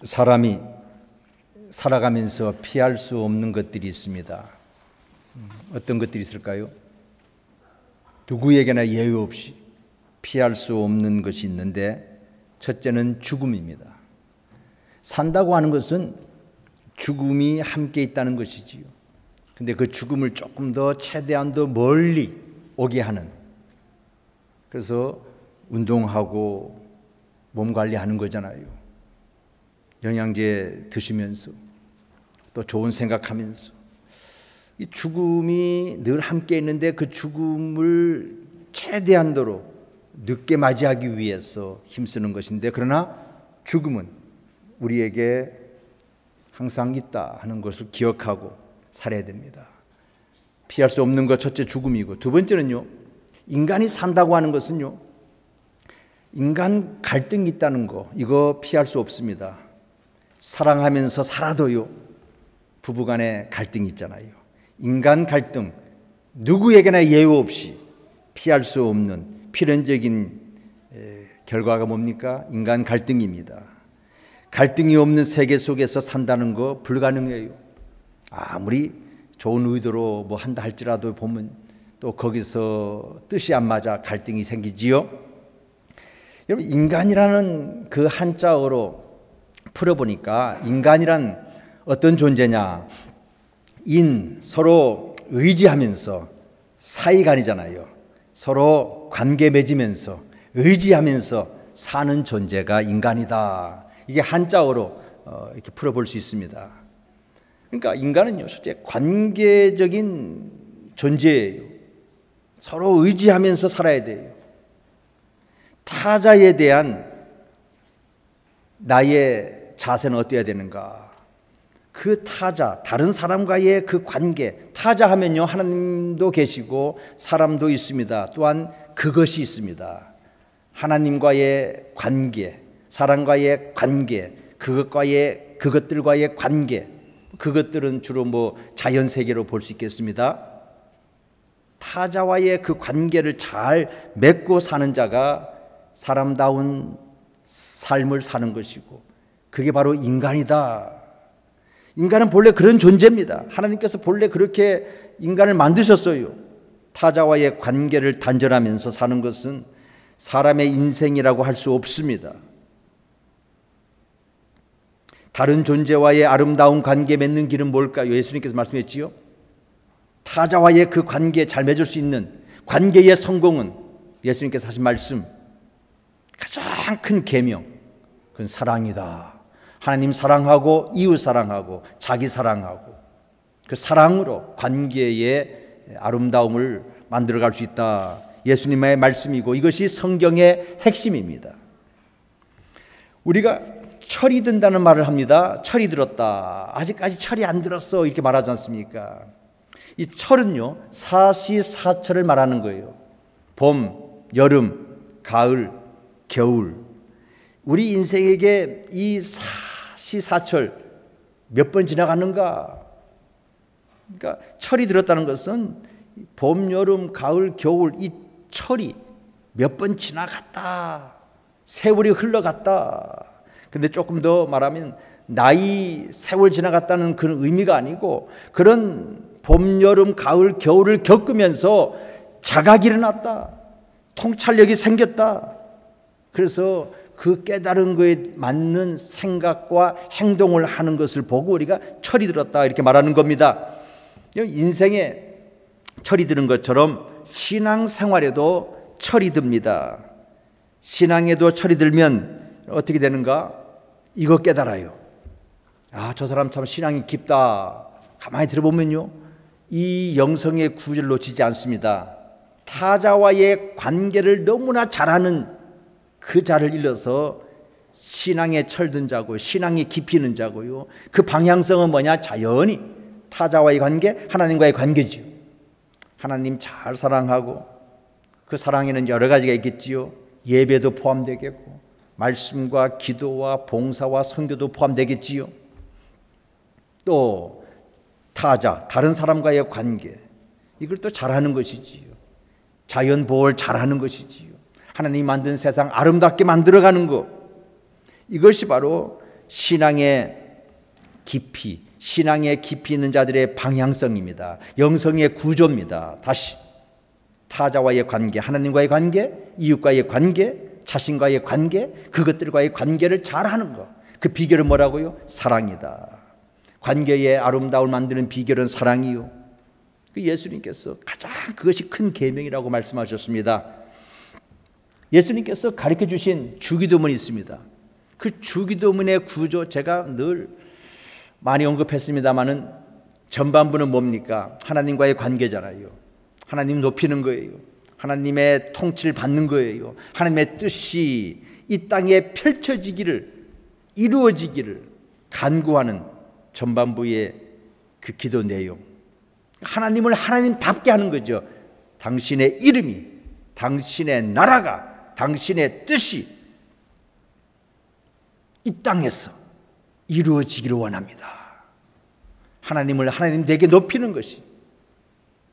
사람이 살아가면서 피할 수 없는 것들이 있습니다. 어떤 것들이 있을까요? 누구에게나 예외 없이 피할 수 없는 것이 있는데, 첫째는 죽음입니다. 산다고 하는 것은 죽음이 함께 있다는 것이지요. 근데 그 죽음을 조금 더 최대한 더 멀리 오게 하는, 그래서 운동하고 몸 관리하는 거잖아요. 영양제 드시면서 또 좋은 생각하면서 이 죽음이 늘 함께 있는데, 그 죽음을 최대한도로 늦게 맞이하기 위해서 힘쓰는 것인데, 그러나 죽음은 우리에게 항상 있다 하는 것을 기억하고 살아야 됩니다. 피할 수 없는 것, 첫째 죽음이고, 두 번째는요, 인간이 산다고 하는 것은요, 인간 갈등이 있다는 거, 이거 피할 수 없습니다. 사랑하면서 살아도요, 부부간에 갈등이 있잖아요. 인간 갈등, 누구에게나 예외 없이 피할 수 없는 필연적인 결과가 뭡니까? 인간 갈등입니다. 갈등이 없는 세계 속에서 산다는 거 불가능해요. 아무리 좋은 의도로 뭐 한다 할지라도 보면 또 거기서 뜻이 안 맞아 갈등이 생기지요. 여러분, 인간이라는 그 한자어로 풀어보니까 인간이란 어떤 존재냐? 서로 의지하면서, 사이간이잖아요. 서로 관계 맺으면서 의지하면서 사는 존재가 인간이다. 이게 한자어로 이렇게 풀어볼 수 있습니다. 그러니까 인간은요, 실제 관계적인 존재예요. 서로 의지하면서 살아야 돼요. 타자에 대한 나의 자세는 어때야 되는가? 그 타자, 다른 사람과의 그 관계, 타자 하면요, 하나님도 계시고 사람도 있습니다. 또한 그것이 있습니다. 하나님과의 관계, 사람과의 관계, 그것들과의 관계, 그것들은 주로 뭐 자연 세계로 볼 수 있겠습니다. 타자와의 그 관계를 잘 맺고 사는 자가 사람다운 삶을 사는 것이고, 그게 바로 인간이다. 인간은 본래 그런 존재입니다. 하나님께서 본래 그렇게 인간을 만드셨어요. 타자와의 관계를 단절하면서 사는 것은 사람의 인생이라고 할 수 없습니다. 다른 존재와의 아름다운 관계 맺는 길은 뭘까요? 예수님께서 말씀했지요. 타자와의 그 관계 잘 맺을 수 있는 관계의 성공은 예수님께서 하신 말씀, 가장 큰 계명, 그건 사랑이다. 하나님 사랑하고 이웃 사랑하고 자기 사랑하고, 그 사랑으로 관계의 아름다움을 만들어갈 수 있다. 예수님의 말씀이고, 이것이 성경의 핵심입니다. 우리가 철이 든다는 말을 합니다. 철이 들었다. 아직까지 철이 안 들었어. 이렇게 말하지 않습니까? 이 철은요, 사시사철을 말하는 거예요. 봄, 여름, 가을, 겨울. 우리 인생에게 이 사시사철 몇 번 지나가는가? 그러니까 철이 들었다는 것은 봄, 여름, 가을, 겨울, 이 철이 몇 번 지나갔다. 세월이 흘러갔다. 근데 조금 더 말하면 세월 지나갔다는 그런 의미가 아니고, 그런 봄, 여름, 가을, 겨울을 겪으면서 자각이 일어났다. 통찰력이 생겼다. 그래서 그 깨달은 거에 맞는 생각과 행동을 하는 것을 보고 우리가 철이 들었다 이렇게 말하는 겁니다. 인생에 철이 드는 것처럼 신앙생활에도 철이 듭니다. 신앙에도 철이 들면 어떻게 되는가? 이거 깨달아요. 저 사람 참 신앙이 깊다. 가만히 들어보면요, 이 영성의 구절을 놓치지 않습니다. 타자와의 관계를 너무나 잘하는 그 자를 일러서 신앙에 철든 자고, 신앙이 깊이는 자고요. 그 방향성은 뭐냐? 자연히 타자와의 관계, 하나님과의 관계지요. 하나님 잘 사랑하고, 그 사랑에는 여러 가지가 있겠지요. 예배도 포함되겠고, 말씀과 기도와 봉사와 선교도 포함되겠지요. 또 타자, 다른 사람과의 관계, 이걸 또 잘하는 것이지요. 자연 보호를 잘하는 것이지요. 하나님이 만든 세상 아름답게 만들어가는 것, 이것이 바로 신앙의 깊이, 신앙의 깊이 있는 자들의 방향성입니다. 영성의 구조입니다. 다시 타자와의 관계, 하나님과의 관계, 이웃과의 관계, 자신과의 관계, 그것들과의 관계를 잘하는 것. 그 비결은 뭐라고요? 사랑이다. 관계의 아름다움을 만드는 비결은 사랑이요. 그 예수님께서 가장 그것이 큰 계명이라고 말씀하셨습니다. 예수님께서 가르쳐 주신 주기도문이 있습니다. 그 주기도문의 구조 제가 늘 많이 언급했습니다마는 전반부는 뭡니까? 하나님과의 관계잖아요. 하나님 높이는 거예요. 하나님의 통치를 받는 거예요. 하나님의 뜻이 이 땅에 펼쳐지기를, 이루어지기를 간구하는 전반부의 그 기도 내용. 하나님을 하나님답게 하는 거죠. 당신의 이름이, 당신의 나라가, 당신의 뜻이 이 땅에서 이루어지기를 원합니다. 하나님을 하나님 되게 높이는 것이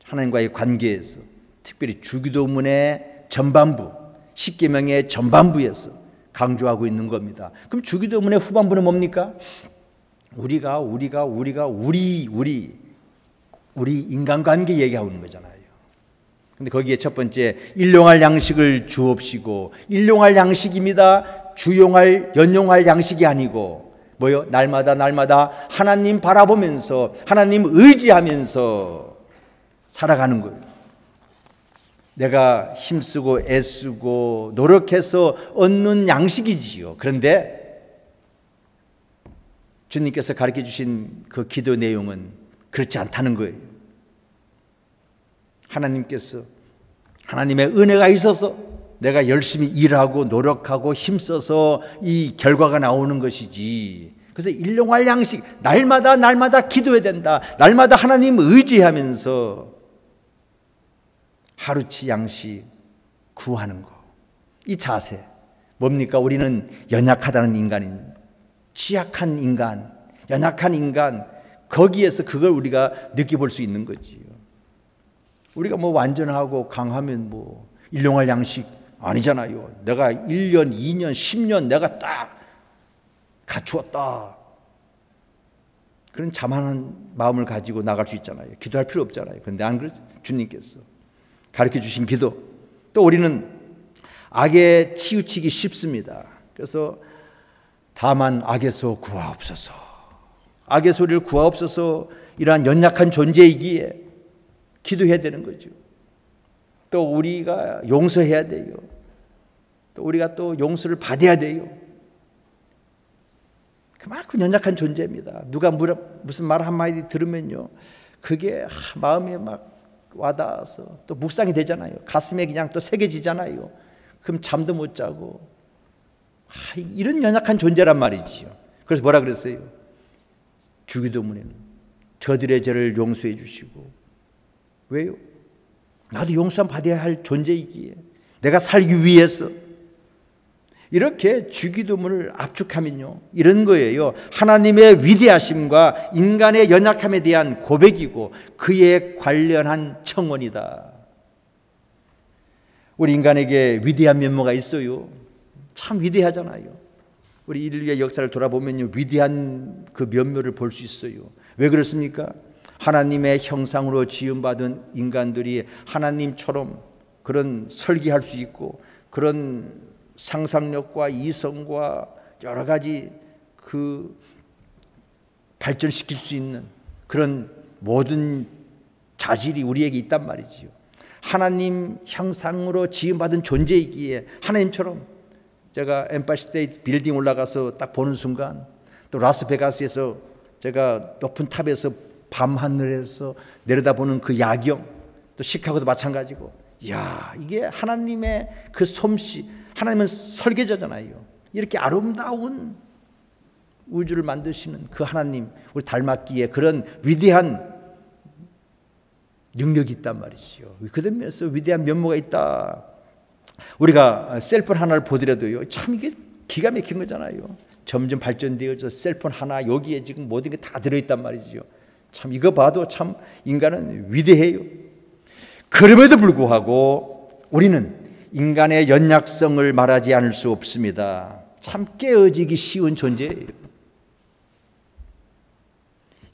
하나님과의 관계에서, 특별히 주기도문의 전반부, 십계명의 전반부에서 강조하고 있는 겁니다. 그럼 주기도문의 후반부는 뭡니까? 우리 인간관계 얘기하고 있는 거잖아요. 근데 거기에 첫 번째, 일용할 양식을 주옵시고, 일용할 양식입니다. 주용할, 연용할 양식이 아니고 뭐요? 날마다 하나님 바라보면서, 하나님 의지하면서 살아가는 거예요. 내가 힘쓰고 애쓰고 노력해서 얻는 양식이지요. 그런데 주님께서 가르쳐 주신 그 기도 내용은 그렇지 않다는 거예요. 하나님께서, 하나님의 은혜가 있어서 내가 열심히 일하고 노력하고 힘써서 이 결과가 나오는 것이지. 그래서 일용할 양식, 날마다 기도해야 된다. 날마다 하나님 의지하면서 하루치 양식 구하는 거. 이 자세 뭡니까? 우리는 연약하다는 인간인, 취약한 인간, 연약한 인간, 거기에서 그걸 우리가 느껴볼 수 있는 거지요. 우리가 뭐 완전하고 강하면 뭐 일용할 양식 아니잖아요. 내가 1년, 2년, 10년 내가 딱 갖추었다. 그런 자만한 마음을 가지고 나갈 수 있잖아요. 기도할 필요 없잖아요. 그런데 안 그렇죠? 주님께서 가르쳐 주신 기도. 또 우리는 악에 치우치기 쉽습니다. 그래서 다만 악에서 구하옵소서, 악의 소리를 구하옵소서, 이러한 연약한 존재이기에 기도해야 되는 거죠. 또 우리가 용서해야 돼요. 또 우리가 또 용서를 받아야 돼요. 그만큼 연약한 존재입니다. 누가 무슨 말 한마디 들으면요, 그게 마음에 막 와닿아서 또 묵상이 되잖아요. 가슴에 그냥 또 새겨지잖아요. 그럼 잠도 못 자고, 이런 연약한 존재란 말이지요. 그래서 뭐라 그랬어요? 주기도문에는 저들의 죄를 용서해 주시고. 왜요? 나도 용서함 받아야 할 존재이기에, 내가 살기 위해서. 이렇게 주기도문을 압축하면요, 이런 거예요. 하나님의 위대하심과 인간의 연약함에 대한 고백이고 그에 관련한 청원이다. 우리 인간에게 위대한 면모가 있어요. 참 위대하잖아요. 우리 인류의 역사를 돌아보면요, 위대한 그 면모를 볼 수 있어요. 왜 그렇습니까? 하나님의 형상으로 지음받은 인간들이 하나님처럼 그런 설계할 수 있고, 그런 상상력과 이성과 여러 가지 그 발전시킬 수 있는 그런 모든 자질이 우리에게 있단 말이지요. 하나님 형상으로 지음받은 존재이기에 하나님처럼, 제가 엠파이어 스테이트 빌딩 올라가서 딱 보는 순간, 또 라스베가스에서 제가 높은 탑에서 밤하늘에서 내려다보는 그 야경, 또 시카고도 마찬가지고, 이야, 이게 하나님의 그 솜씨, 하나님은 설계자잖아요. 이렇게 아름다운 우주를 만드시는 그 하나님, 우리 닮았기에 그런 위대한 능력이 있단 말이죠. 그 면에서 위대한 면모가 있다. 우리가 셀폰 하나를 보더라도요, 참 이게 기가 막힌 거잖아요. 점점 발전되어서 셀폰 하나, 여기에 지금 모든 게 다 들어있단 말이죠. 참 이거 봐도 참 인간은 위대해요. 그럼에도 불구하고 우리는 인간의 연약성을 말하지 않을 수 없습니다. 참 깨어지기 쉬운 존재예요.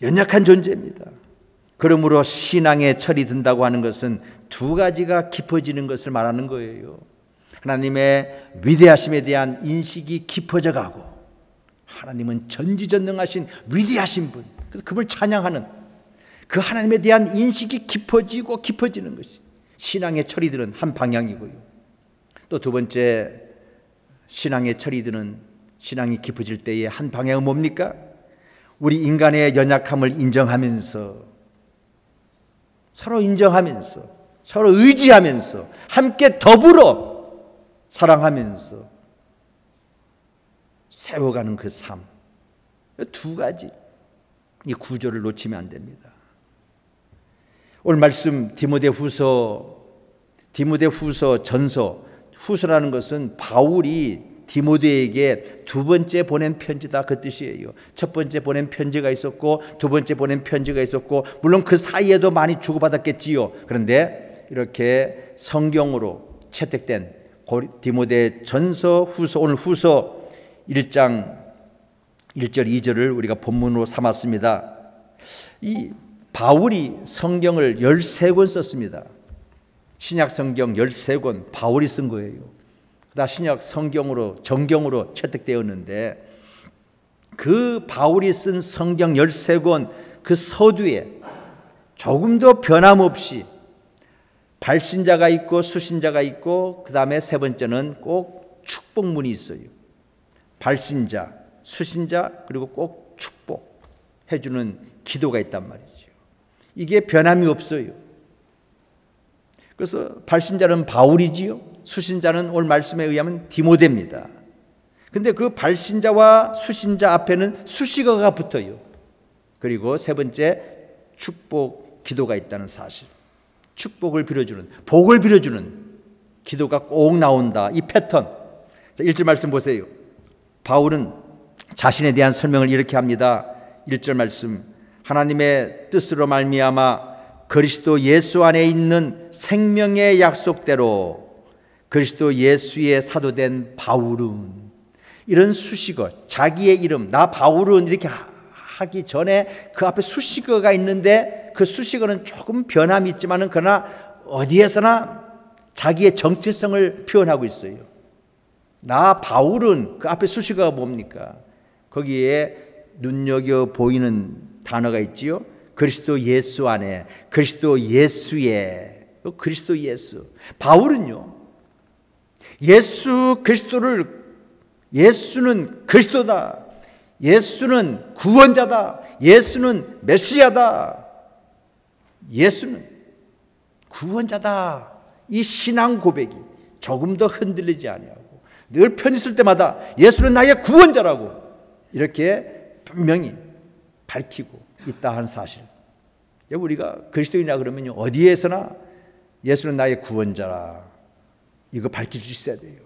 연약한 존재입니다. 그러므로 신앙의 철이 든다고 하는 것은 두 가지가 깊어지는 것을 말하는 거예요. 하나님의 위대하심에 대한 인식이 깊어져 가고, 하나님은 전지전능하신 위대하신 분, 그래서 그분을 찬양하는 그 하나님에 대한 인식이 깊어지고 깊어지는 것이 신앙의 철이 드는 한 방향이고요. 또 두 번째, 신앙의 철이 드는, 신앙이 깊어질 때의 한 방향은 뭡니까? 우리 인간의 연약함을 인정하면서, 서로 인정하면서, 서로 의지하면서, 함께 더불어 사랑하면서 세워가는 그 삶. 두 가지, 이 구조를 놓치면 안 됩니다. 오늘 말씀 디모데후서, 전서, 후서라는 것은 바울이 디모데에게 두 번째 보낸 편지다, 그 뜻이에요. 첫 번째 보낸 편지가 있었고 두 번째 보낸 편지가 있었고, 물론 그 사이에도 많이 주고받았겠지요. 그런데 이렇게 성경으로 채택된 디모데 전서, 후서, 오늘 후서 1장 1절 2절을 우리가 본문으로 삼았습니다. 이 바울이 성경을 13권 썼습니다. 신약 성경 13권 바울이 쓴 거예요. 다 신약 성경으로, 정경으로 채택되었는데, 그 바울이 쓴 성경 13권 그 서두에 조금도 변함없이 발신자가 있고 수신자가 있고, 그 다음에 세 번째는 꼭 축복문이 있어요. 발신자, 수신자, 그리고 꼭 축복해주는 기도가 있단 말이죠. 이게 변함이 없어요. 그래서 발신자는 바울이지요, 수신자는 오늘 말씀에 의하면 디모데입니다. 근데 그 발신자와 수신자 앞에는 수식어가 붙어요. 그리고 세 번째, 축복 기도가 있다는 사실. 축복을 빌어주는, 복을 빌어주는 기도가 꼭 나온다, 이 패턴. 자, 1절 말씀 보세요. 바울은 자신에 대한 설명을 이렇게 합니다. 1절 말씀, 하나님의 뜻으로 말미암아 그리스도 예수 안에 있는 생명의 약속대로 그리스도 예수의 사도된 바울은, 이런 수식어, 자기의 이름, 나 바울은 이렇게 하기 전에 그 앞에 수식어가 있는데, 그 수식어는 조금 변함이 있지만은 그러나 어디에서나 자기의 정체성을 표현하고 있어요. 나 바울은, 그 앞에 수식어가 뭡니까? 거기에 눈여겨 보이는 단어가 있지요. 그리스도 예수 안에, 그리스도 예수의, 그리스도 예수. 바울은요, 예수 그리스도를, 예수는 그리스도다, 예수는 구원자다, 예수는 메시아다, 예수는 구원자다, 이 신앙 고백이 조금 더 흔들리지 아니하고, 늘 편히 쓸 때마다 예수는 나의 구원자라고 이렇게 분명히 밝히고 있다 하는 사실. 우리가 그리스도인이라 그러면요, 어디에서나 예수는 나의 구원자라, 이거 밝힐 수 있어야 돼요.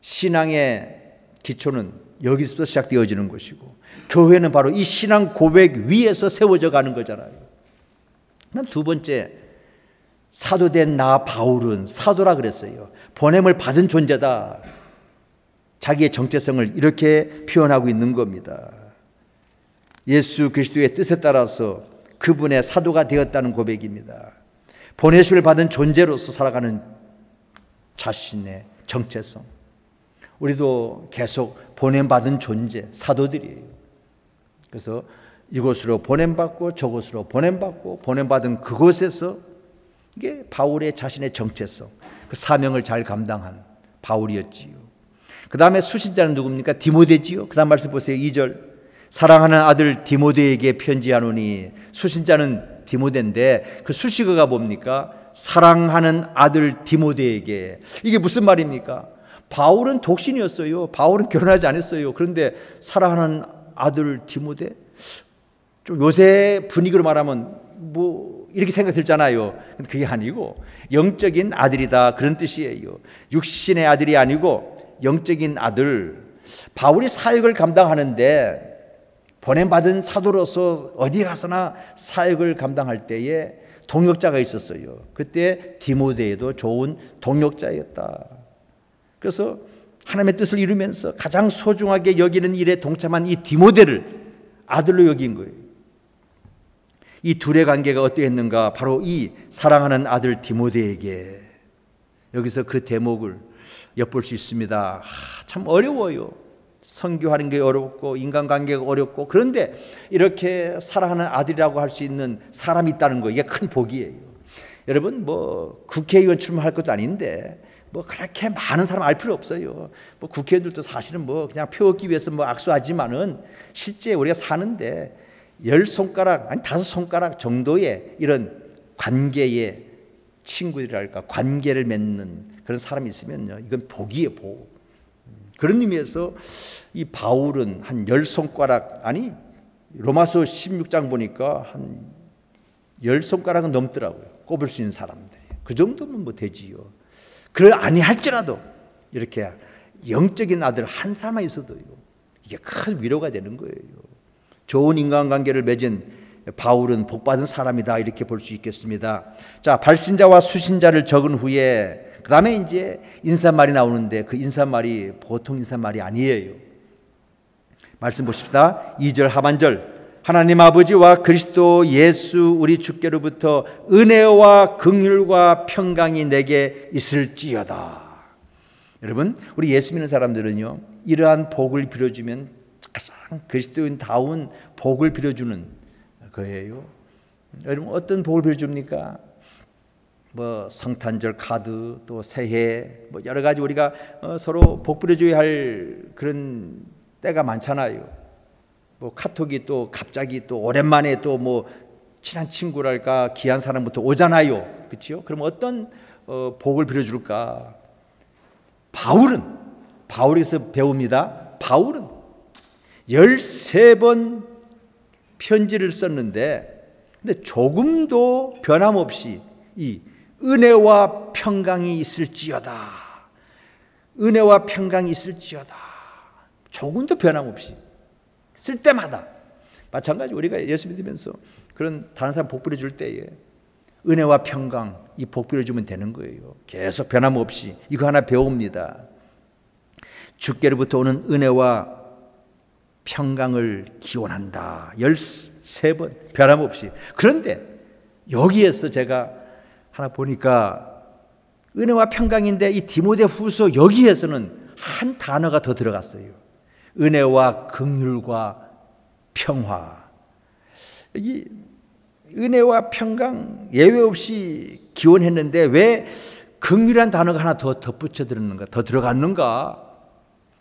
신앙의 기초는 여기서부터 시작되어지는 것이고, 교회는 바로 이 신앙 고백 위에서 세워져 가는 거잖아요. 두 번째, 사도된 나 바울은, 사도라 그랬어요. 보냄을 받은 존재다. 자기의 정체성을 이렇게 표현하고 있는 겁니다. 예수 그리스도의 뜻에 따라서 그분의 사도가 되었다는 고백입니다. 보내심을 받은 존재로서 살아가는 자신의 정체성. 우리도 계속 보냄받은 존재, 사도들이에요. 그래서 이곳으로 보냄받고 저곳으로 보냄받고, 보냄받은 그곳에서, 이게 바울의 자신의 정체성, 그 사명을 잘 감당한 바울이었지요. 그 다음에 수신자는 누굽니까? 디모데지요. 그 다음 말씀 보세요. 2절, 사랑하는 아들 디모데에게 편지하노니. 수신자는 디모데인데 그 수식어가 뭡니까? 사랑하는 아들 디모데에게. 이게 무슨 말입니까? 바울은 독신이었어요. 바울은 결혼하지 않았어요. 그런데 사랑하는 아들 디모데, 좀 요새 분위기로 말하면 뭐 이렇게 생각 들잖아요. 근데 그게 아니고 영적인 아들이다, 그런 뜻이에요. 육신의 아들이 아니고 영적인 아들. 바울이 사역을 감당하는데, 보냄받은 사도로서 어디 가서나 사역을 감당할 때에 동역자가 있었어요. 그때 디모데도 좋은 동역자였다. 그래서 하나님의 뜻을 이루면서 가장 소중하게 여기는 일에 동참한 이 디모데를 아들로 여긴 거예요. 이 둘의 관계가 어떠했는가? 바로 이 사랑하는 아들 디모데에게 여기서 그 대목을 엿볼 수 있습니다. 참 어려워요. 선교하는 게 어렵고 인간관계가 어렵고, 그런데 이렇게 사랑하는 아들이라고 할 수 있는 사람이 있다는 거, 이게 큰 복이에요. 여러분, 뭐 국회의원 출마할 것도 아닌데 뭐 그렇게 많은 사람 알 필요 없어요. 뭐 국회의원들도 사실은 뭐 그냥 표 얻기 위해서 뭐 악수하지만은 실제 우리가 사는데 10손가락 아니 5손가락 정도의 이런 관계의 친구들이랄까, 관계를 맺는 그런 사람이 있으면요, 이건 복이에요, 복. 그런 의미에서 이 바울은 한 10손가락, 아니 로마서 16장 보니까 한 10손가락은 넘더라고요. 꼽을 수 있는 사람들이. 그 정도면 뭐 되지요. 그래 아니할지라도 이렇게 영적인 아들 한 사람만 있어도요, 이게 큰 위로가 되는 거예요. 좋은 인간관계를 맺은 바울은 복받은 사람이다, 이렇게 볼 수 있겠습니다. 자, 발신자와 수신자를 적은 후에 그 다음에 이제 인사말이 나오는데 그 인사말이 보통 인사말이 아니에요. 말씀 보십시다. 2절 하반절. 하나님 아버지와 그리스도 예수 우리 주께로부터 은혜와 긍휼과 평강이 내게 있을지어다. 여러분, 우리 예수 믿는 사람들은요, 이러한 복을 빌어주면 가장 그리스도인다운 복을 빌어주는 거예요. 여러분, 어떤 복을 빌어줍니까? 뭐 성탄절 카드, 또 새해, 뭐 여러 가지 우리가 서로 복 빌어줘야 할 그런 때가 많잖아요. 뭐 카톡이 또 갑자기 또 오랜만에 또 뭐 친한 친구랄까 귀한 사람부터 오잖아요. 그렇죠? 그럼 어떤 복을 빌어줄까? 바울에서 배웁니다. 바울은 13번 편지를 썼는데, 근데 조금도 변함없이 이 은혜와 평강이 있을지어다, 은혜와 평강이 있을지어다, 조금도 변함없이 쓸 때마다. 마찬가지 우리가 예수 믿으면서 그런 다른 사람 복 빌어줄 때에 은혜와 평강, 이 복 빌어주면 되는 거예요. 계속 변함없이 이거 하나 배웁니다. 주께로부터 오는 은혜와 평강을 기원한다. 13번 변함없이. 그런데 여기에서 제가 하나 보니까 은혜와 평강인데 이 디모데 후서 여기에서는 한 단어가 더 들어갔어요. 은혜와 긍휼과 평화. 이 은혜와 평강 예외 없이 기원했는데 왜 긍휼이란 단어가 하나 더 덧붙여 들었는가, 더 들어갔는가?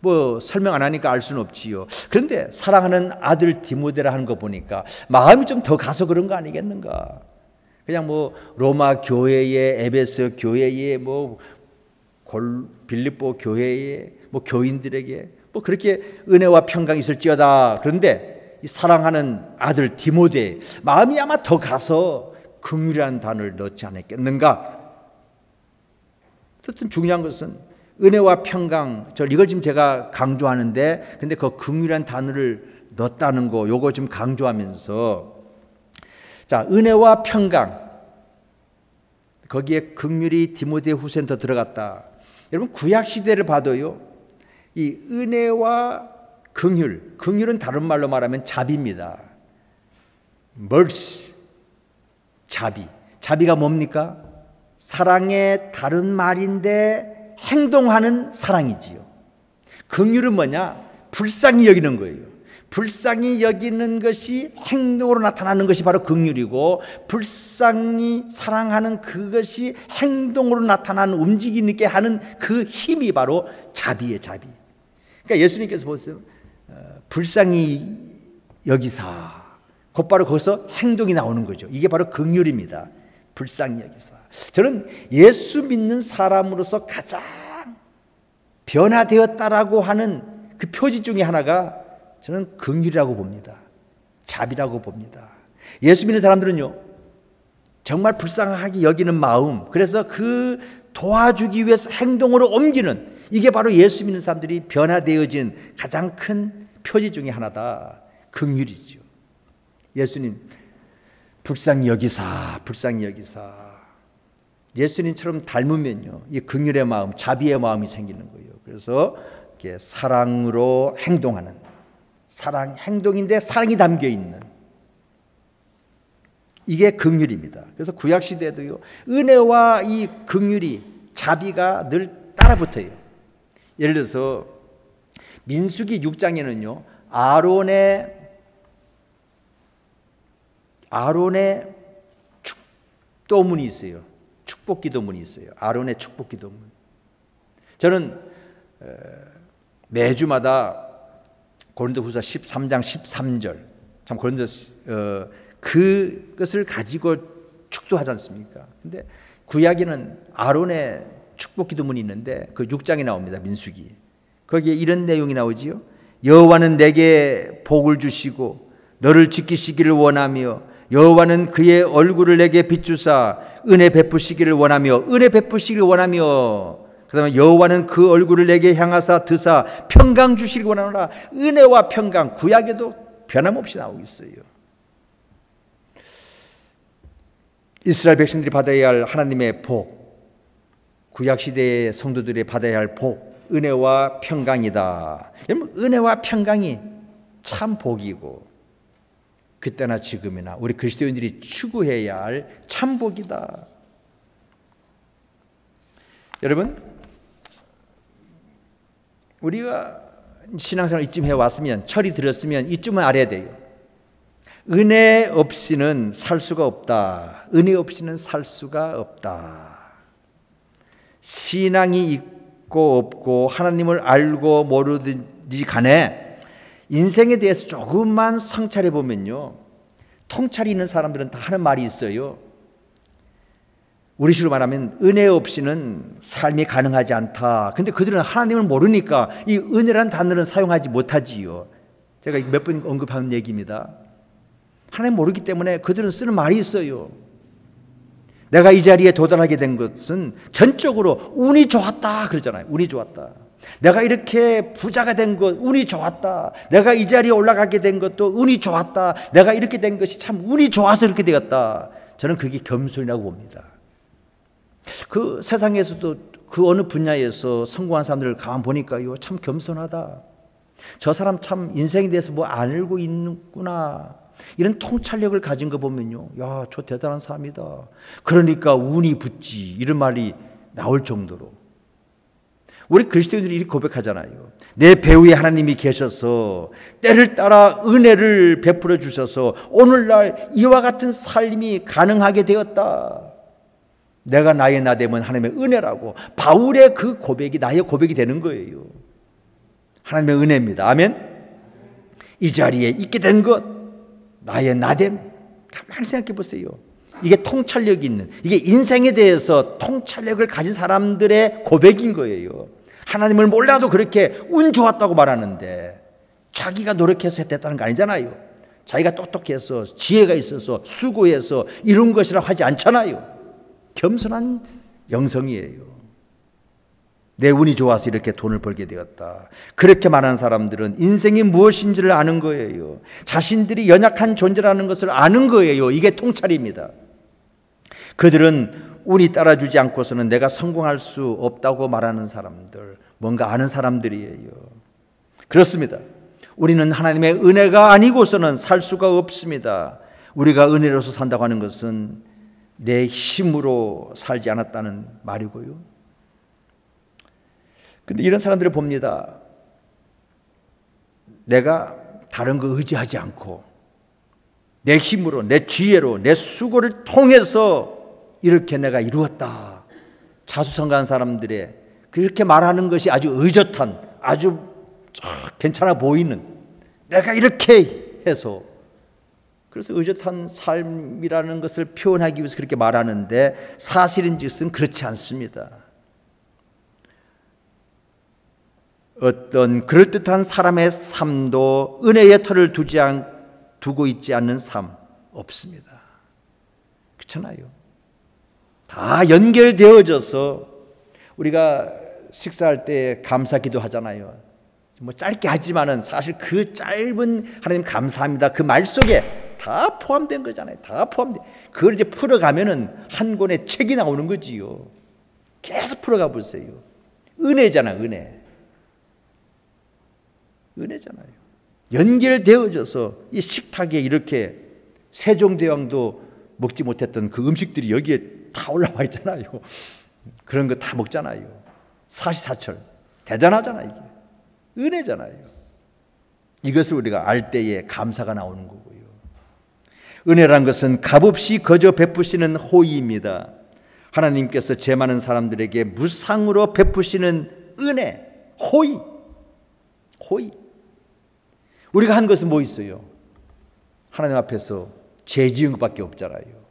뭐 설명 안 하니까 알 수는 없지요. 그런데 사랑하는 아들 디모데라 하는 거 보니까 마음이 좀 더 가서 그런 거 아니겠는가? 그냥 뭐 로마 교회에, 에베소 교회에, 뭐 빌립보 교회에, 뭐 교인들에게 뭐 그렇게 은혜와 평강이 있을지어다. 그런데 이 사랑하는 아들 디모데 마음이 아마 더 가서 긍휼이라는 단어를 넣지 않았겠는가? 어쨌든 중요한 것은 은혜와 평강, 이걸 지금 제가 강조하는데, 근데 그 긍휼이라는 단어를 넣었다는 거, 요거 좀 강조하면서, 자, 은혜와 평강, 거기에 긍휼이 디모데 후서에 더 들어갔다. 여러분, 구약 시대를 봐도요, 이 은혜와 긍휼은 다른 말로 말하면 자비입니다. mercy, 자비가 뭡니까? 사랑의 다른 말인데 행동하는 사랑이지요. 긍휼은 뭐냐? 불쌍히 여기는 거예요. 불쌍히 여기는 것이 행동으로 나타나는 것이 바로 긍휼이고, 불쌍히 사랑하는 그것이 행동으로 나타나는, 움직이게 하는 그 힘이 바로 자비의 자비. 그러니까 예수님께서 보세요. 불쌍히 여기사, 곧바로 거기서 행동이 나오는 거죠. 이게 바로 긍휼입니다. 불쌍히 여기사. 저는 예수 믿는 사람으로서 가장 변화되었다라고 하는 그 표지 중에 하나가 저는 긍휼이라고 봅니다. 자비라고 봅니다. 예수 믿는 사람들은요, 정말 불쌍하게 여기는 마음, 그래서 그 도와주기 위해서 행동으로 옮기는, 이게 바로 예수 믿는 사람들이 변화되어진 가장 큰 표지 중에 하나다. 긍휼이죠. 예수님 불쌍히 여기사, 불쌍히 여기사. 예수님처럼 닮으면요, 이 긍휼의 마음, 자비의 마음이 생기는 거예요. 그래서 이렇게 사랑으로 행동하는, 사랑 행동인데 사랑이 담겨 있는. 이게 긍휼입니다. 그래서 구약 시대에도요, 은혜와 이 긍휼이, 자비가 늘 따라붙어요. 예를 들어서 민수기 6장에는요 아론의 축도문이 있어요. 축복기도문이 있어요. 아론의 축복기도문. 저는 매주마다 고린도후서 13장 13절, 참 고린도 그것을 가지고 축도하지 않습니까? 근데 구약에는 아론의 축복기도문이 있는데 그 6장에 나옵니다. 민수기. 거기에 이런 내용이 나오지요. 여호와는 내게 복을 주시고 너를 지키시기를 원하며 여호와는 그의 얼굴을 내게 비추사 은혜 베푸시기를 원하며 그다음에 여호와는 그 얼굴을 내게 향하사 드사 평강 주시기를 원하노라. 은혜와 평강, 구약에도 변함없이 나오고 있어요. 이스라엘 백성들이 받아야 할 하나님의 복, 구약 시대의 성도들이 받아야 할 복, 은혜와 평강이다. 여러분, 은혜와 평강이 참 복이고 그때나 지금이나 우리 그리스도인들이 추구해야 할 참 복이다. 여러분, 우리가 신앙생활 이쯤 해왔으면, 철이 들었으면 이쯤은 알아야 돼요. 은혜 없이는 살 수가 없다. 은혜 없이는 살 수가 없다. 신앙이 있고 없고 하나님을 알고 모르든지 간에 인생에 대해서 조금만 성찰해 보면요, 통찰이 있는 사람들은 다 하는 말이 있어요. 우리식으로 말하면 은혜 없이는 삶이 가능하지 않다. 근데 그들은 하나님을 모르니까 이 은혜라는 단어를 사용하지 못하지요. 제가 몇 번 언급한 얘기입니다. 하나님 모르기 때문에 그들은 쓰는 말이 있어요. 내가 이 자리에 도달하게 된 것은 전적으로 운이 좋았다 그러잖아요. 운이 좋았다. 내가 이렇게 부자가 된 것 운이 좋았다. 내가 이 자리에 올라가게 된 것도 운이 좋았다. 내가 이렇게 된 것이 참 운이 좋아서 이렇게 되었다. 저는 그게 겸손이라고 봅니다. 그 세상에서도 그 어느 분야에서 성공한 사람들을 가만 보니까요, 참 겸손하다. 저 사람 참 인생에 대해서 뭐 알고 있구나. 이런 통찰력을 가진 거 보면요, 야, 저 대단한 사람이다. 그러니까 운이 붙지. 이런 말이 나올 정도로. 우리 그리스도인들이 이렇게 고백하잖아요. 내 배후에 하나님이 계셔서 때를 따라 은혜를 베풀어 주셔서 오늘날 이와 같은 삶이 가능하게 되었다. 내가 나의 나됨은 하나님의 은혜라고. 바울의 그 고백이 나의 고백이 되는 거예요. 하나님의 은혜입니다. 아멘. 이 자리에 있게 된 것, 나의 나됨. 가만히 생각해 보세요. 이게 통찰력이 있는, 이게 인생에 대해서 통찰력을 가진 사람들의 고백인 거예요. 하나님을 몰라도 그렇게 운 좋았다고 말하는데 자기가 노력해서 됐다는 거 아니잖아요. 자기가 똑똑해서 지혜가 있어서 수고해서 이룬 것이라고 하지 않잖아요. 겸손한 영성이에요. 내 운이 좋아서 이렇게 돈을 벌게 되었다. 그렇게 말하는 사람들은 인생이 무엇인지를 아는 거예요. 자신들이 연약한 존재라는 것을 아는 거예요. 이게 통찰입니다. 그들은 운이 따라주지 않고서는 내가 성공할 수 없다고 말하는 사람들, 뭔가 아는 사람들이에요. 그렇습니다. 우리는 하나님의 은혜가 아니고서는 살 수가 없습니다. 우리가 은혜로서 산다고 하는 것은 내 힘으로 살지 않았다는 말이고요. 근데 이런 사람들을 봅니다. 내가 다른 거 의지하지 않고 내 힘으로, 내 지혜로, 내 수고를 통해서 이렇게 내가 이루었다. 자수성가한 사람들의 그렇게 말하는 것이 아주 의젓한, 아주 괜찮아 보이는, 내가 이렇게 해서, 그래서 의젓한 삶이라는 것을 표현하기 위해서 그렇게 말하는데 사실인즉슨 그렇지 않습니다. 어떤 그럴듯한 사람의 삶도 은혜의 털을 두고 있지 않는 삶 없습니다. 그렇잖아요. 다 연결되어져서 우리가 식사할 때 감사기도 하잖아요. 뭐 짧게 하지만은 사실 그 짧은 하나님 감사합니다 그 말 속에 다 포함된 거잖아요. 다 포함된. 그걸 이제 풀어가면은 한 권의 책이 나오는 거지요. 계속 풀어가 보세요. 은혜잖아, 은혜. 은혜잖아요. 연결되어져서 이 식탁에 이렇게 세종대왕도 먹지 못했던 그 음식들이 여기에 다 올라와 있잖아요. 그런 거 다 먹잖아요. 사시사철 대단하잖아요. 이게 은혜잖아요. 이것을 우리가 알 때에 감사가 나오는 거고요. 은혜란 것은 값없이 거저 베푸시는 호의입니다. 하나님께서 죄 많은 사람들에게 무상으로 베푸시는 은혜, 호의. 우리가 한 것은 뭐 있어요? 하나님 앞에서 죄 지은 것밖에 없잖아요.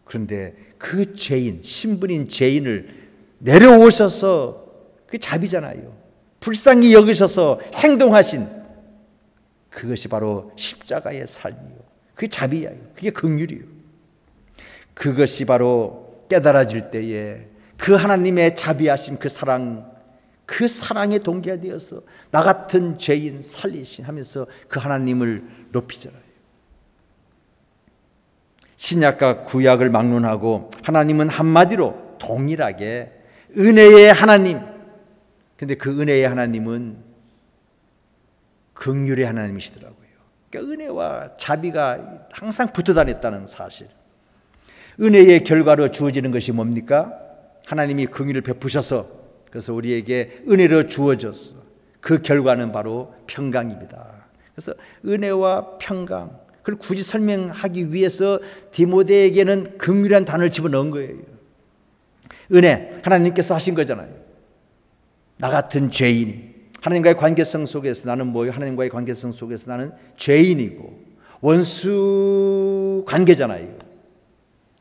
그런데 그 죄인, 신분인 죄인을 내려오셔서 그 자비잖아요. 불쌍히 여기셔서 행동하신 그것이 바로 십자가의 삶이요. 그게 자비예요. 그게 긍휼이요. 그것이 바로 깨달아질 때에 그 하나님의 자비하심, 그 사랑에 동기가 되어서 나 같은 죄인 살리신 하면서 그 하나님을 높이잖아요. 신약과 구약을 막론하고 하나님은 한마디로 동일하게 은혜의 하나님. 근데 그 은혜의 하나님은 긍휼의 하나님이시더라고요. 그러니까 은혜와 자비가 항상 붙어 다녔다는 사실. 은혜의 결과로 주어지는 것이 뭡니까? 하나님이 긍휼을 베푸셔서 그래서 우리에게 은혜로 주어졌어. 그 결과는 바로 평강입니다. 그래서 은혜와 평강, 그걸 굳이 설명하기 위해서 디모데에게는 긍휼이라는 단어를 집어넣은 거예요. 은혜, 하나님께서 하신 거잖아요. 나 같은 죄인이 하나님과의 관계성 속에서 나는 뭐예요? 하나님과의 관계성 속에서 나는 죄인이고 원수 관계잖아요.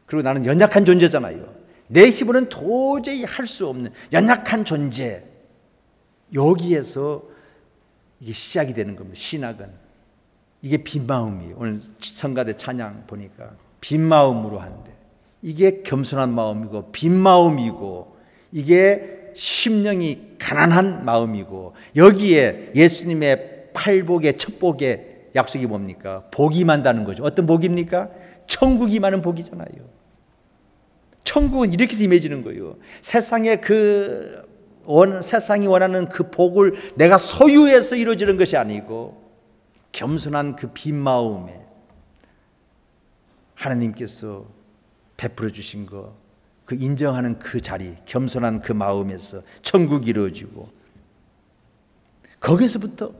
그리고 나는 연약한 존재잖아요. 내 힘으로는 도저히 할 수 없는 연약한 존재. 여기에서 이게 시작이 되는 겁니다. 신학은. 이게 빈 마음이에요. 오늘 성가대 찬양 보니까 빈 마음으로 한대. 이게 겸손한 마음이고 빈 마음이고 이게 심령이 가난한 마음이고 여기에 예수님의 팔복의 첩복의 약속이 뭡니까? 복이 임한다는 거죠. 어떤 복입니까? 천국이 임하는 복이잖아요. 천국은 이렇게 해서 임해지는 거예요. 세상이 원하는 그 복을 내가 소유해서 이루어지는 것이 아니고 겸손한 그 빈 마음에 하나님께서 베풀어 주신 거, 그 인정하는 그 자리, 겸손한 그 마음에서 천국이 이루어지고 거기서부터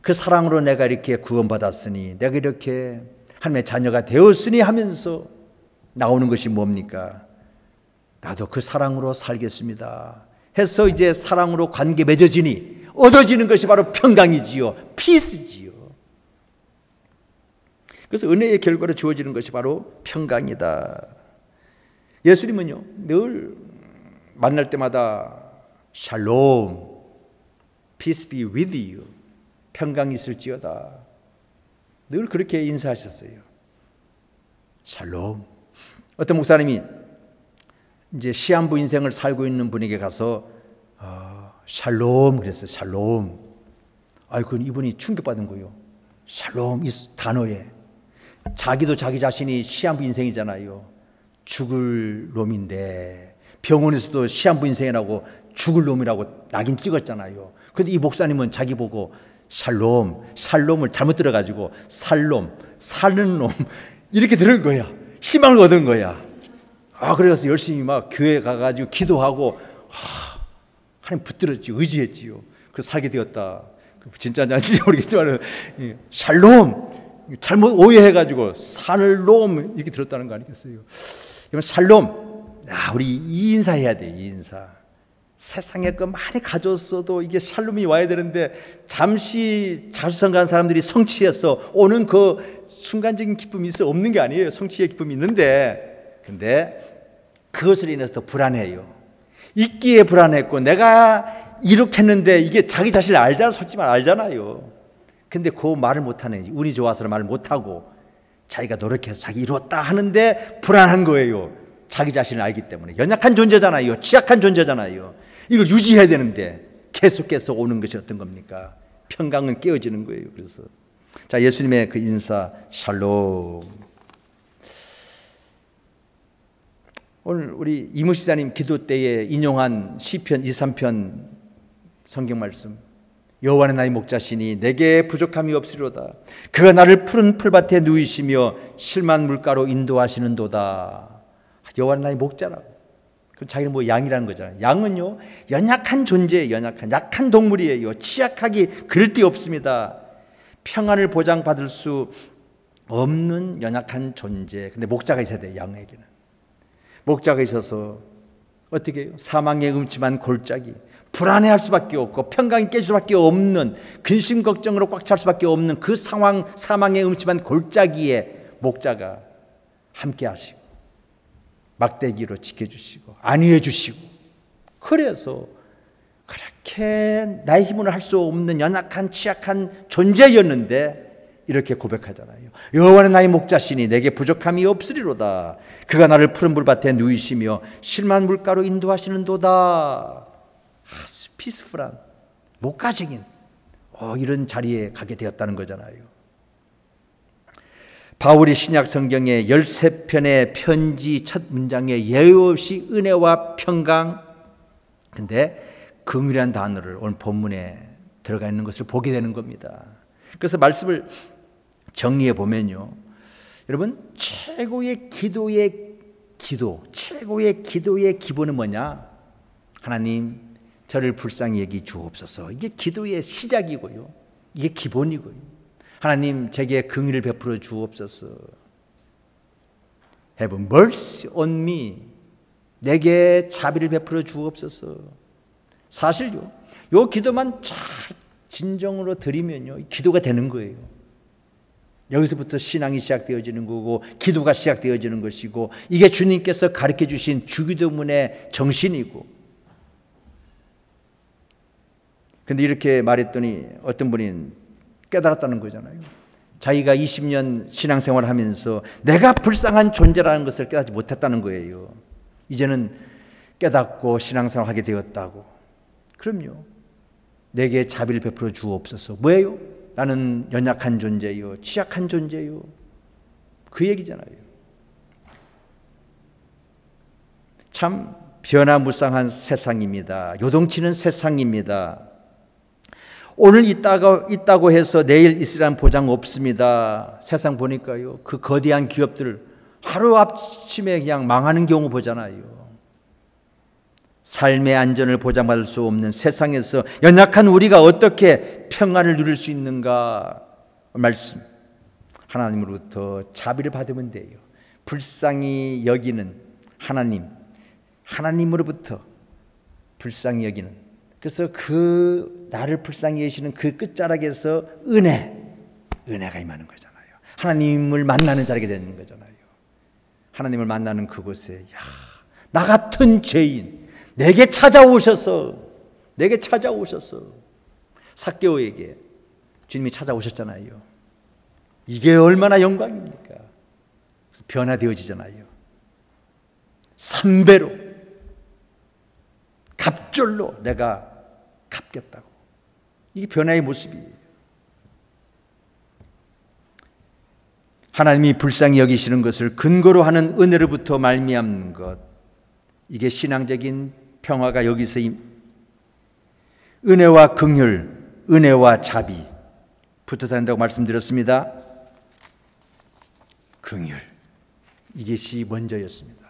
그 사랑으로 내가 이렇게 구원받았으니 내가 이렇게 하나님의 자녀가 되었으니 하면서 나오는 것이 뭡니까? 나도 그 사랑으로 살겠습니다 해서 이제 사랑으로 관계 맺어지니 얻어지는 것이 바로 평강이지요. 피스지요. 그래서 은혜의 결과로 주어지는 것이 바로 평강이다. 예수님은요 늘 만날 때마다 샬롬, peace be with you, 평강이 있을지어다 늘 그렇게 인사하셨어요. 샬롬. 어떤 목사님이 이제 시한부 인생을 살고 있는 분에게 가서 샬롬 그랬어요. 샬롬. 그건 이분이 충격받은 거예요. 샬롬 이 단어에 자기도 자기 자신이 시한부 인생이잖아요. 죽을 놈인데 병원에서도 시한부 인생이라고 죽을 놈이라고 낙인 찍었잖아요. 그런데 이 목사님은 자기 보고 샬롬을 잘못 들어가지고 살놈, 사는 놈 이렇게 들은 거야. 희망을 얻은 거야. 그래서 열심히 막 교회 가가지고 기도하고 하나님 붙들었지, 의지했지요. 그래서 살게 되었다. 진짜인지 아닌지 모르겠지만 샬롬 잘못 오해해가지고 살롬 이렇게 들었다는 거 아니겠어요? 그러면 샬롬, 우리 이 인사해야 돼. 이 인사. 세상에 그 많이 가졌어도 이게 샬롬이 와야 되는데 잠시 자수성 간 사람들이 성취해서 오는 그 순간적인 기쁨이 있어 없는 게 아니에요. 성취의 기쁨이 있는데 근데 그것을 인해서 더 불안해요. 있기에 불안했고 내가 이렇게 했는데 이게 자기 자신을 알잖아. 솔직히 말 알잖아요. 근데 그 말을 못하네. 운이 좋아서 말을 못하고 자기가 노력해서 자기 이루었다 하는데 불안한 거예요. 자기 자신을 알기 때문에. 연약한 존재잖아요. 취약한 존재잖아요. 이걸 유지해야 되는데 계속해서 오는 것이 어떤 겁니까? 평강은 깨어지는 거예요. 그래서 자, 예수님의 그 인사 샬롬. 오늘 우리 이무시자님 기도 때에 인용한 시편 23편 성경 말씀 여호와는 나의 목자시니 내게 부족함이 없으리로다. 그가 나를 푸른 풀밭에 누이시며 실만 물가로 인도하시는도다. 여호와는 나의 목자라고. 그럼 자기는 뭐 양이라는 거잖아요. 양은요 연약한 존재예요. 약한 동물이에요. 취약하기 그럴 데 없습니다. 평안을 보장받을 수 없는 연약한 존재. 근데 목자가 있어야 돼요. 양에게는. 목자가 있어서 어떻게 해요? 사망의 음침한 골짜기, 불안해할 수밖에 없고 평강이 깨질 수밖에 없는, 근심 걱정으로 꽉 찰 수밖에 없는 그 상황, 사망의 음침한 골짜기에 목자가 함께 하시고 막대기로 지켜주시고 안위해 주시고, 그래서 그렇게 나의 힘으로 할 수 없는 연약한 취약한 존재였는데 이렇게 고백하잖아요. 여호와는 나의 목자시니 내게 부족함이 없으리로다. 그가 나를 푸른 물밭에 누이시며 실만 물가로 인도하시는도다. 피스풀한, 목가적인 이런 자리에 가게 되었다는 거잖아요. 바울이 신약 성경의 13편의 편지 첫 문장에 예외 없이 은혜와 평강, 근데 긍휼이라는 단어를 오늘 본문에 들어가 있는 것을 보게 되는 겁니다. 그래서 말씀을 정리해 보면요, 여러분, 최고의 기도의 기본은 뭐냐? 하나님, 저를 불쌍히 여기 주옵소서. 이게 기도의 시작이고요, 이게 기본이고요. 하나님, 제게 긍휼을 베풀어 주옵소서. Have mercy on me. 내게 자비를 베풀어 주옵소서. 사실요, 요 기도만 잘 진정으로 드리면요, 기도가 되는 거예요. 여기서부터 신앙이 시작되어지는 거고 기도가 시작되어지는 것이고, 이게 주님께서 가르쳐 주신 주기도문의 정신이고. 근데 이렇게 말했더니 어떤 분이 깨달았다는 거잖아요. 자기가 20년 신앙생활을 하면서 내가 불쌍한 존재라는 것을 깨닫지 못했다는 거예요. 이제는 깨닫고 신앙생활을 하게 되었다고. 그럼요, 내게 자비를 베풀어 주옵소서. 뭐예요? 나는 연약한 존재요, 취약한 존재요, 그 얘기잖아요. 참 변화무쌍한 세상입니다. 요동치는 세상입니다. 오늘 있다고 해서 내일 있으라는 보장 없습니다. 세상 보니까요, 그 거대한 기업들 하루아침에 그냥 망하는 경우 보잖아요. 삶의 안전을 보장받을 수 없는 세상에서 연약한 우리가 어떻게 평안을 누릴 수 있는가? 말씀, 하나님으로부터 자비를 받으면 돼요. 불쌍히 여기는 하나님으로부터 불쌍히 여기는, 그래서 그 나를 불쌍히 여기시는 그 끝자락에서 은혜가 임하는 거잖아요. 하나님을 만나는 자리가 되는 거잖아요. 하나님을 만나는 그곳에, 나 같은 죄인 내게 찾아오셔서 삭개오에게 주님이 찾아오셨잖아요. 이게 얼마나 영광입니까? 그래서 변화되어지잖아요. 3배로 갑절로 내가 갚겠다고. 이게 변화의 모습이에요. 하나님이 불쌍히 여기시는 것을 근거로 하는 은혜로부터 말미암는 것, 이게 신앙적인 평화가 여기서 은혜와 긍휼, 은혜와 자비 붙어 다닌다고 말씀드렸습니다. 긍휼, 이것이 먼저였습니다.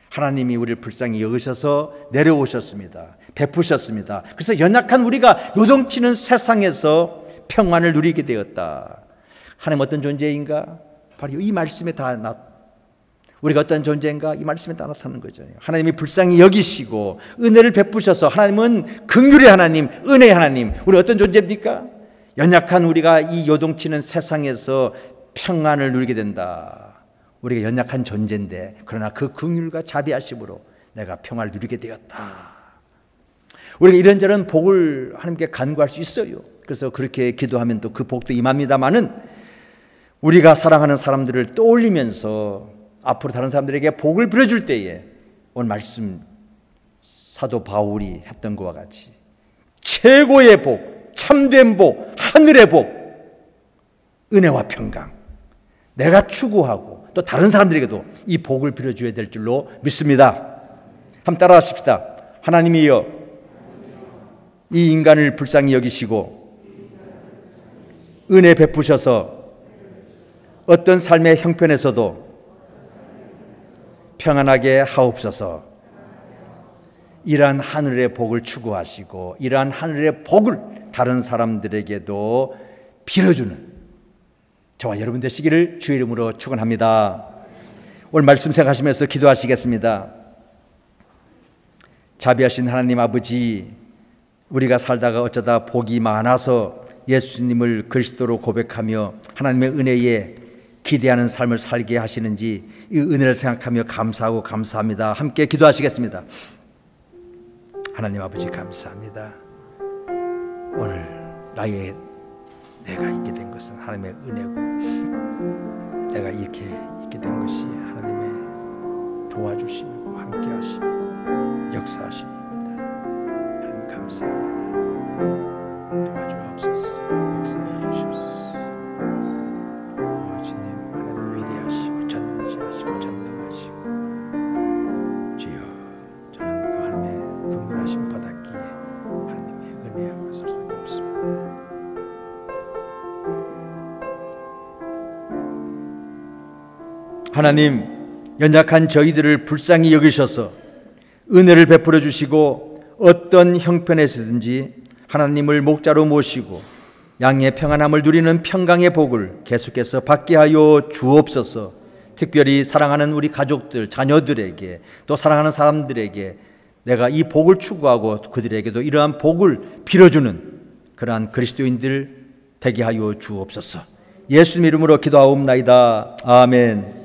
하나님이 우리를 불쌍히 여기셔서 내려오셨습니다. 베푸셨습니다. 그래서 연약한 우리가 요동치는 세상에서 평안을 누리게 되었다. 하나님 어떤 존재인가? 바로 이 말씀에 다 우리가 어떤 존재인가? 이 말씀에 다 나타나는 거죠. 하나님이 불쌍히 여기시고 은혜를 베푸셔서, 하나님은 긍휼의 하나님, 은혜의 하나님. 우리 어떤 존재입니까? 연약한 우리가 이 요동치는 세상에서 평안을 누리게 된다. 우리가 연약한 존재인데, 그러나 그 긍휼과 자비하심으로 내가 평안을 누리게 되었다. 우리가 이런저런 복을 하나님께 간구할 수 있어요. 그래서 그렇게 기도하면 또 그 복도 임합니다마는, 우리가 사랑하는 사람들을 떠올리면서 앞으로 다른 사람들에게 복을 빌어줄 때에 오늘 말씀 사도 바울이 했던 것과 같이 최고의 복, 참된 복, 하늘의 복, 은혜와 평강, 내가 추구하고 또 다른 사람들에게도 이 복을 빌어줘야 될 줄로 믿습니다. 한번 따라 하십시다. 하나님이여, 이 인간을 불쌍히 여기시고 은혜 베푸셔서 어떤 삶의 형편에서도 평안하게 하옵소서. 이러한 하늘의 복을 추구하시고 이러한 하늘의 복을 다른 사람들에게도 빌어주는 저와 여러분 되시기를 주의 이름으로 축원합니다. 오늘 말씀 생각하시면서 기도하시겠습니다. 자비하신 하나님 아버지, 우리가 살다가 어쩌다 복이 많아서 예수님을 그리스도로 고백하며 하나님의 은혜에 기대하는 삶을 살게 하시는지 이 은혜를 생각하며 감사하고 감사합니다. 함께 기도하시겠습니다. 하나님 아버지 감사합니다. 오늘 내가 있게 된 것은 하나님의 은혜고 내가 이렇게 있게 된 것이 하나님의 도와주심이고 함께 하심이고 역사하심입니다. 하나님 감사합니다. 도와주옵소서. 역사해 주시옵소서. 주님 하나님 위대하시고 전지하시고 전능하시고 주여, 저는 그 하나님의 긍휼하심 받았기에 하나님의 은혜와 설 수밖에 없습니다. 하나님, 연약한 저희들을 불쌍히 여기셔서 은혜를 베풀어 주시고 어떤 형편에서든지 하나님을 목자로 모시고 양의 평안함을 누리는 평강의 복을 계속해서 받게 하여 주옵소서. 특별히 사랑하는 우리 가족들, 자녀들에게 또 사랑하는 사람들에게 내가 이 복을 추구하고 그들에게도 이러한 복을 빌어주는 그러한 그리스도인들 되게 하여 주옵소서. 예수님 이름으로 기도하옵나이다. 아멘.